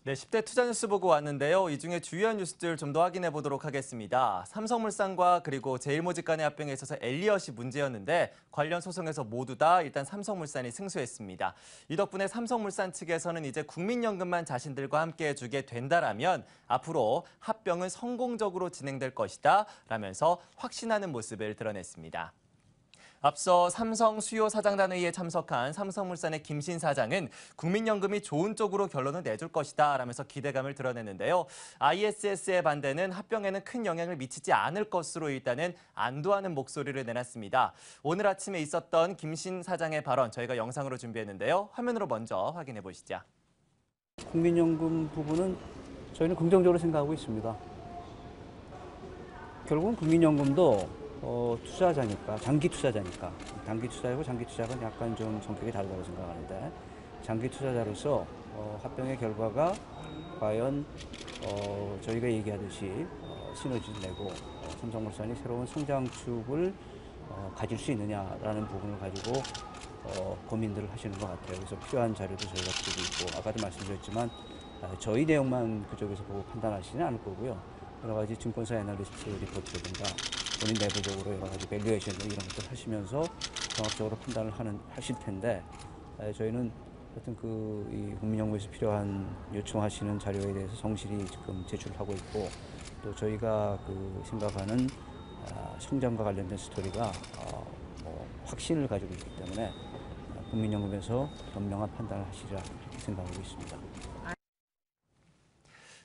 네, 10대 투자 뉴스 보고 왔는데요. 이 중에 주요한 뉴스들 좀 더 확인해 보도록 하겠습니다. 삼성물산과 그리고 제일모직 간의 합병에 있어서 엘리엇이 문제였는데 관련 소송에서 모두 다 일단 삼성물산이 승소했습니다. 이 덕분에 삼성물산 측에서는 이제 국민연금만 자신들과 함께 해주게 된다라면 앞으로 합병은 성공적으로 진행될 것이다 라면서 확신하는 모습을 드러냈습니다. 앞서 삼성 수요 사장단 회의에 참석한 삼성물산의 김신 사장은 국민연금이 좋은 쪽으로 결론을 내줄 것이다 라면서 기대감을 드러냈는데요. ISS의 반대는 합병에는 큰 영향을 미치지 않을 것으로 일단은 안도하는 목소리를 내놨습니다. 오늘 아침에 있었던 김신 사장의 발언 저희가 영상으로 준비했는데요. 화면으로 먼저 확인해 보시죠. 국민연금 부분은 저희는 긍정적으로 생각하고 있습니다. 결국은 국민연금도 투자자니까, 장기 투자자니까, 단기 투자이고 장기 투자가 약간 좀 성격이 다르다고 생각하는데, 장기 투자자로서 합병의 결과가 과연 저희가 얘기하듯이 시너지를 내고 삼성물산이 새로운 성장축을 가질 수 있느냐라는 부분을 가지고 고민들을 하시는 것 같아요. 그래서 필요한 자료도 저희가 드리고 있고, 아까도 말씀드렸지만 저희 내용만 그쪽에서 보고 판단하시지는 않을 거고요. 여러 가지 증권사 애널리스트 리포트라든가 본인 내부적으로 여러 가지 밸류에이션 이런 것들 하시면서 종합적으로 판단을 하실 텐데, 저희는 하여튼 이 국민연금에서 필요한 요청하시는 자료에 대해서 성실히 지금 제출하고 있고, 또 저희가 생각하는 성장과 관련된 스토리가 확신을 가지고 있기 때문에 국민연금에서 현명한 판단을 하시리라 생각하고 있습니다.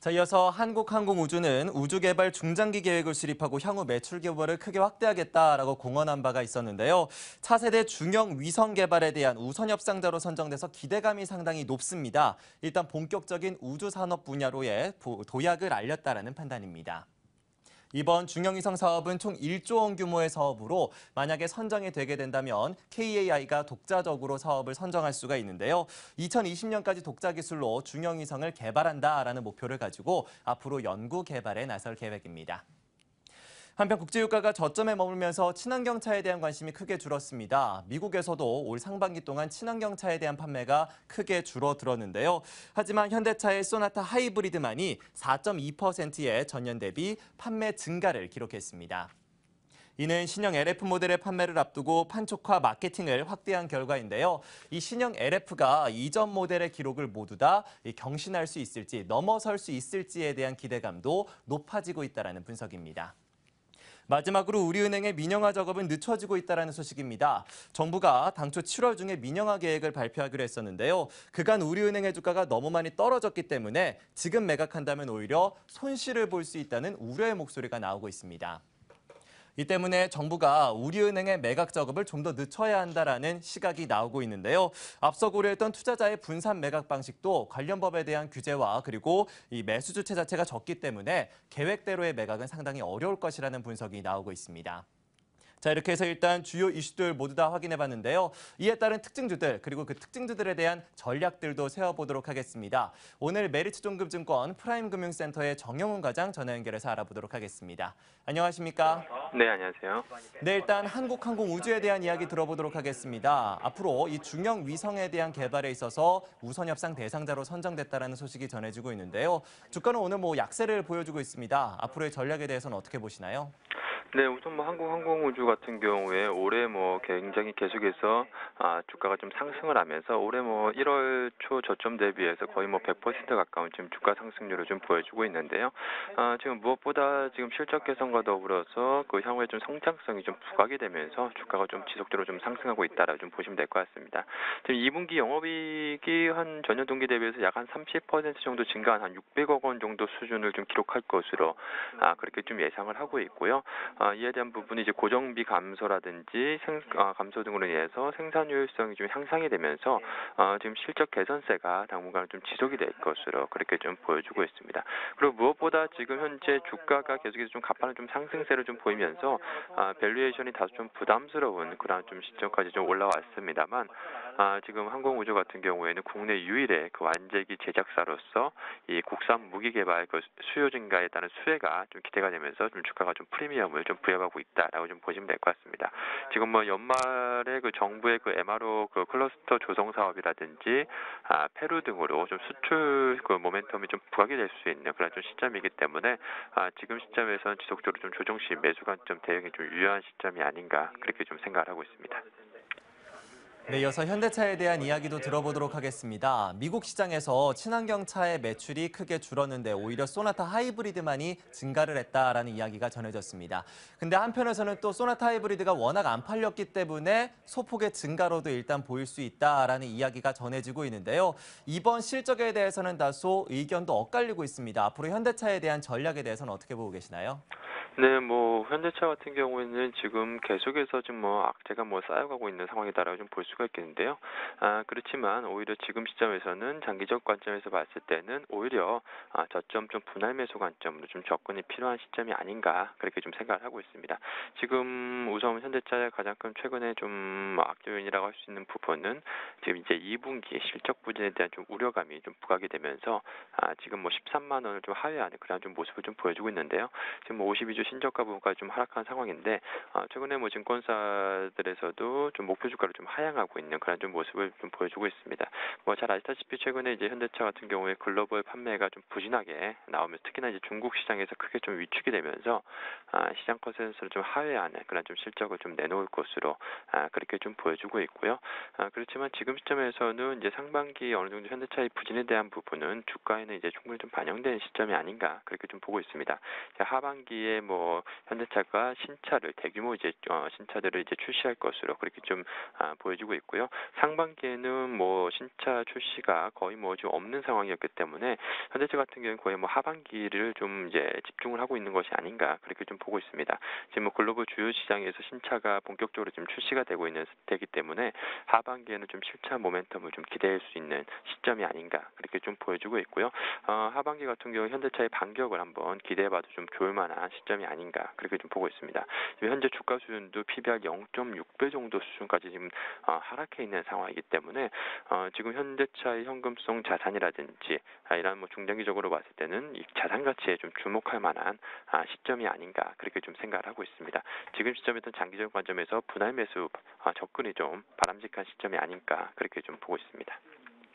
자, 이어서 한국항공우주는 우주개발 중장기 계획을 수립하고 향후 매출 규모를 크게 확대하겠다라고 공언한 바가 있었는데요. 차세대 중형 위성 개발에 대한 우선 협상자로 선정돼서 기대감이 상당히 높습니다. 일단 본격적인 우주산업 분야로의 도약을 알렸다라는 판단입니다. 이번 중형위성 사업은 총 1조 원 규모의 사업으로 만약에 선정이 되게 된다면 KAI가 독자적으로 사업을 선정할 수가 있는데요. 2020년까지 독자 기술로 중형위성을 개발한다라는 목표를 가지고 앞으로 연구 개발에 나설 계획입니다. 한편 국제유가가 저점에 머물면서 친환경차에 대한 관심이 크게 줄었습니다. 미국에서도 올 상반기 동안 친환경차에 대한 판매가 크게 줄어들었는데요. 하지만 현대차의 소나타 하이브리드만이 4.2%의 전년 대비 판매 증가를 기록했습니다. 이는 신형 LF 모델의 판매를 앞두고 판촉화 마케팅을 확대한 결과인데요. 이 신형 LF가 이전 모델의 기록을 모두 다 경신할 수 있을지, 넘어설 수 있을지에 대한 기대감도 높아지고 있다는 분석입니다. 마지막으로 우리은행의 민영화 작업은 늦춰지고 있다는 소식입니다. 정부가 당초 7월 중에 민영화 계획을 발표하기로 했었는데요. 그간 우리은행의 주가가 너무 많이 떨어졌기 때문에 지금 매각한다면 오히려 손실을 볼 수 있다는 우려의 목소리가 나오고 있습니다. 이 때문에 정부가 우리은행의 매각 작업을 좀 더 늦춰야 한다라는 시각이 나오고 있는데요. 앞서 고려했던 투자자의 분산 매각 방식도 관련 법에 대한 규제와 그리고 이 매수 주체 자체가 적기 때문에 계획대로의 매각은 상당히 어려울 것이라는 분석이 나오고 있습니다. 자, 이렇게 해서 일단 주요 이슈들 모두 다 확인해 봤는데요. 이에 따른 특징주들 그리고 그 특징주들에 대한 전략들도 세워보도록 하겠습니다. 오늘 메리츠종금증권 프라임금융센터의 정영훈 과장 전화 연결해서 알아보도록 하겠습니다. 안녕하십니까? 네, 안녕하세요. 네, 일단 한국항공우주에 대한 이야기 들어보도록 하겠습니다. 앞으로 이 중형 위성에 대한 개발에 있어서 우선 협상 대상자로 선정됐다는 소식이 전해지고 있는데요. 주가는 오늘 약세를 보여주고 있습니다. 앞으로의 전략에 대해서는 어떻게 보시나요? 네, 우선 한국항공우주 같은 경우에 올해 굉장히 계속해서 주가가 좀 상승을 하면서 올해 1월 초 저점 대비해서 거의 100% 가까운 지금 주가 상승률을 좀 보여주고 있는데요. 지금 무엇보다 지금 실적 개선과 더불어서 그 향후에 좀 성장성이 좀 부각이 되면서 주가가 좀 지속적으로 좀 상승하고 있다라 좀 보시면 될 것 같습니다. 지금 2분기 영업이익이 한 전년 동기 대비해서 약 한 30% 정도 증가한 한 600억 원 정도 수준을 좀 기록할 것으로 그렇게 좀 예상을 하고 있고요. 이에 대한 부분이 이제 고정비 감소라든지 감소 등으로 인해서 생산 효율성이 좀 향상이 되면서 지금 실적 개선세가 당분간 좀 지속이 될 것으로 그렇게 좀 보여주고 있습니다. 그리고 무엇보다 지금 현재 주가가 계속해서 좀 가파른 좀 상승세를 좀 보이면서 밸류에이션이 다소 좀 부담스러운 그런 좀 시점까지 좀 올라왔습니다만 지금 항공우주 같은 경우에는 국내 유일의 그 완제기 제작사로서 이 국산 무기 개발 그 수요 증가에 따른 수혜가 좀 기대가 되면서 좀 주가가 좀 프리미엄을 좀 좀 부여하고 있다라고 좀 보시면 될 것 같습니다. 지금 뭐 연말에 그 정부의 그 MRO 그 클러스터 조성 사업이라든지 페루 등으로 좀 수출 그 모멘텀이 좀 부각이 될 수 있는 그런 좀 시점이기 때문에 지금 시점에서는 지속적으로 좀 조정 시 매수 관점 대응이 좀 유효한 시점이 아닌가 그렇게 좀 생각을 하고 있습니다. 네, 이어서 현대차에 대한 이야기도 들어보도록 하겠습니다. 미국 시장에서 친환경차의 매출이 크게 줄었는데 오히려 소나타 하이브리드만이 증가를 했다라는 이야기가 전해졌습니다. 근데 한편에서는 또 소나타 하이브리드가 워낙 안 팔렸기 때문에 소폭의 증가로도 일단 보일 수 있다라는 이야기가 전해지고 있는데요. 이번 실적에 대해서는 다소 의견도 엇갈리고 있습니다. 앞으로 현대차에 대한 전략에 대해서는 어떻게 보고 계시나요? 네, 뭐 현대차 같은 경우에는 지금 계속해서 지금 뭐 악재가 뭐 쌓여가고 있는 상황이다라고 좀 볼 수가 있겠는데요. 그렇지만 오히려 지금 시점에서는 장기적 관점에서 봤을 때는 오히려 저점 좀 분할 매수 관점으로 좀 접근이 필요한 시점이 아닌가 그렇게 좀 생각을 하고 있습니다. 지금 우선 현대차의 가장 큰 최근에 좀 악재 요인이라고 할 수 있는 부분은 지금 이제 2분기 실적 부진에 대한 좀 우려감이 좀 부각이 되면서 지금 뭐 13만 원을 좀 하회하는 그런 좀 모습을 좀 보여주고 있는데요. 지금 뭐 52주 신저가 부분까지 좀 하락한 상황인데 최근에 뭐 증권사들에서도 좀 목표 주가를 좀 하향하고 있는 그런 좀 모습을 좀 보여주고 있습니다. 뭐 잘 아시다시피 최근에 이제 현대차 같은 경우에 글로벌 판매가 좀 부진하게 나오면서 특히나 이제 중국 시장에서 크게 좀 위축이 되면서 시장 컨센서스를 좀 하회하는 그런 좀 실적을 좀 내놓을 것으로 그렇게 좀 보여주고 있고요. 그렇지만 지금 시점에서는 이제 상반기 어느 정도 현대차의 부진에 대한 부분은 주가에는 이제 충분히 좀 반영된 시점이 아닌가 그렇게 좀 보고 있습니다. 하반기에 뭐 현대차가 신차를 대규모 이제 신차들을 이제 출시할 것으로 그렇게 좀 보여지고 있고요. 상반기에는 뭐 신차 출시가 거의 뭐 좀 없는 상황이었기 때문에 현대차 같은 경우는 거의 뭐 하반기를 좀 이제 집중을 하고 있는 것이 아닌가 그렇게 좀 보고 있습니다. 지금 뭐 글로벌 주요 시장에서 신차가 본격적으로 지금 출시가 되기 때문에 하반기에는 좀 실차 모멘텀을 좀 기대할 수 있는 시점이 아닌가 그렇게 좀 보여주고 있고요. 하반기 같은 경우 현대차의 반격을 한번 기대해봐도 좀 좋을 만한 시점이 아닌가 그렇게 좀 보고 있습니다. 지금 현재 주가 수준도 PBR 0.6배 정도 수준까지 지금 하락해 있는 상황이기 때문에 지금 현대차의 현금성 자산이라든지 이런 뭐 중장기적으로 봤을 때는 이 자산 가치에 좀 주목할 만한 시점이 아닌가 그렇게 좀 생각을 하고 있습니다. 지금 시점에서 장기적 관점에서 분할 매수 접근이 좀 바람직한 시점이 아닌가 그렇게 좀 보고 있습니다.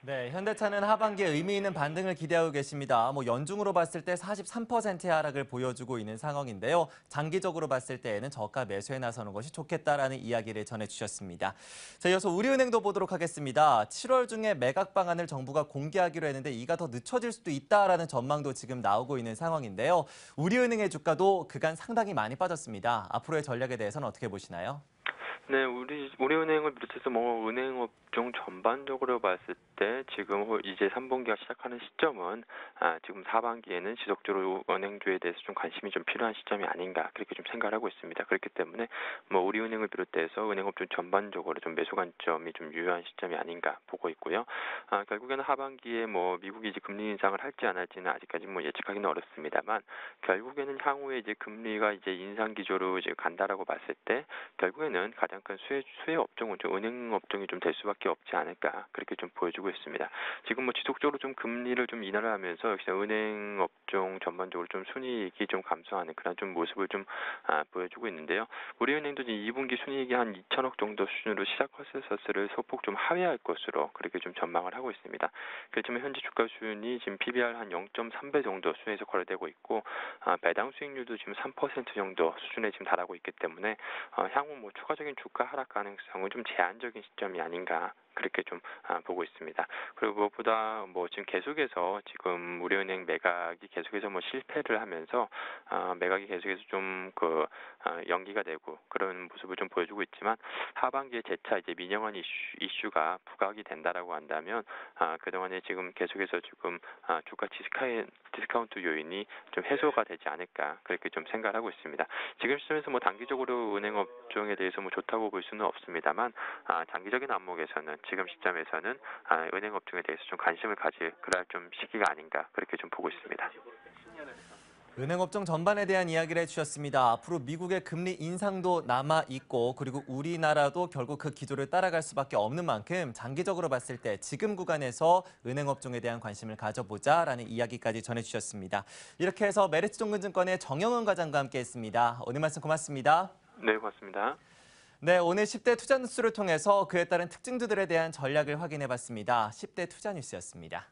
네, 현대차는 하반기에 의미 있는 반등을 기대하고 계십니다. 뭐 연중으로 봤을 때 43%의 하락을 보여주고 있는 상황인데요. 장기적으로 봤을 때에는 저가 매수에 나서는 것이 좋겠다라는 이야기를 전해주셨습니다. 자, 이어서 우리은행도 보도록 하겠습니다. 7월 중에 매각 방안을 정부가 공개하기로 했는데 이가 더 늦춰질 수도 있다라는 전망도 지금 나오고 있는 상황인데요. 우리은행의 주가도 그간 상당히 많이 빠졌습니다. 앞으로의 전략에 대해서는 어떻게 보시나요? 네, 우리은행을 비롯해서 뭐 은행 업종 전반적으로 봤을 때 지금 이제 3분기가 시작하는 시점은 지금 4반기에는 지속적으로 은행주에 대해서 좀 관심이 좀 필요한 시점이 아닌가 그렇게 좀 생각을 하고 있습니다. 그렇기 때문에 뭐 우리은행을 비롯해서 은행 업종 전반적으로 좀 매수 관점이 좀 유효한 시점이 아닌가 보고 있고요. 결국에는 하반기에 뭐 미국이 이제 금리 인상을 할지 안 할지는 아직까지 뭐 예측하기는 어렵습니다만 결국에는 향후에 이제 금리가 이제 인상 기조로 이제 간다라고 봤을 때 결국에는 가장 큰 수혜 업종은 좀 은행 업종이 좀 될 수밖에 없지 않을까 그렇게 좀 보여주고 있습니다. 지금 뭐 지속적으로 좀 금리를 좀 인하를 하면서 역시 은행 업종 전반적으로 좀 순이익이 좀 감소하는 그런 좀 모습을 좀 보여주고 있는데요. 우리은행도 지금 2분기 순이익이 한 2천억 정도 수준으로 시작 컨센서스를 소폭 좀 하회할 것으로 그렇게 좀 전망을 하고 있습니다. 그렇지만 현재 주가 수준이 지금 PBR 한 0.3배 정도 수준에서 거래되고 있고 배당 수익률도 지금 3% 정도 수준에 지금 달하고 있기 때문에 향후 뭐 추가적인 주가 하락 가능성은 좀 제한적인 시점이 아닌가 그렇게 좀 보고 있습니다. 그리고 무엇보다 뭐 지금 계속해서 지금 우리은행 매각이 계속해서 뭐 실패를 하면서 매각이 계속해서 좀 연기가 되고 그런 모습을 좀 보여주고 있지만 하반기에 재차 이제 민영환 이슈가 부각이 된다라고 한다면 그동안에 지금 계속해서 지금 주가 디스카운트 요인이 좀 해소가 되지 않을까 그렇게 좀 생각을 하고 있습니다. 지금 시점에서 뭐 단기적으로 은행 업종에 대해서 뭐 좋다고 볼 수는 없습니다만 장기적인 안목에서는 지금 시점에서는 은행 업종에 대해서 좀 관심을 가질 그럴 좀 시기가 아닌가 그렇게 좀 보고 있습니다. 은행업종 전반에 대한 이야기를 해주셨습니다. 앞으로 미국의 금리 인상도 남아있고 그리고 우리나라도 결국 그 기조를 따라갈 수밖에 없는 만큼 장기적으로 봤을 때 지금 구간에서 은행업종에 대한 관심을 가져보자라는 이야기까지 전해주셨습니다. 이렇게 해서 메리츠증권의 정영은 과장과 함께했습니다. 오늘 말씀 고맙습니다. 네, 고맙습니다. 네, 오늘 10대 투자 뉴스를 통해서 그에 따른 특징주들에 대한 전략을 확인해봤습니다. 10대 투자 뉴스였습니다.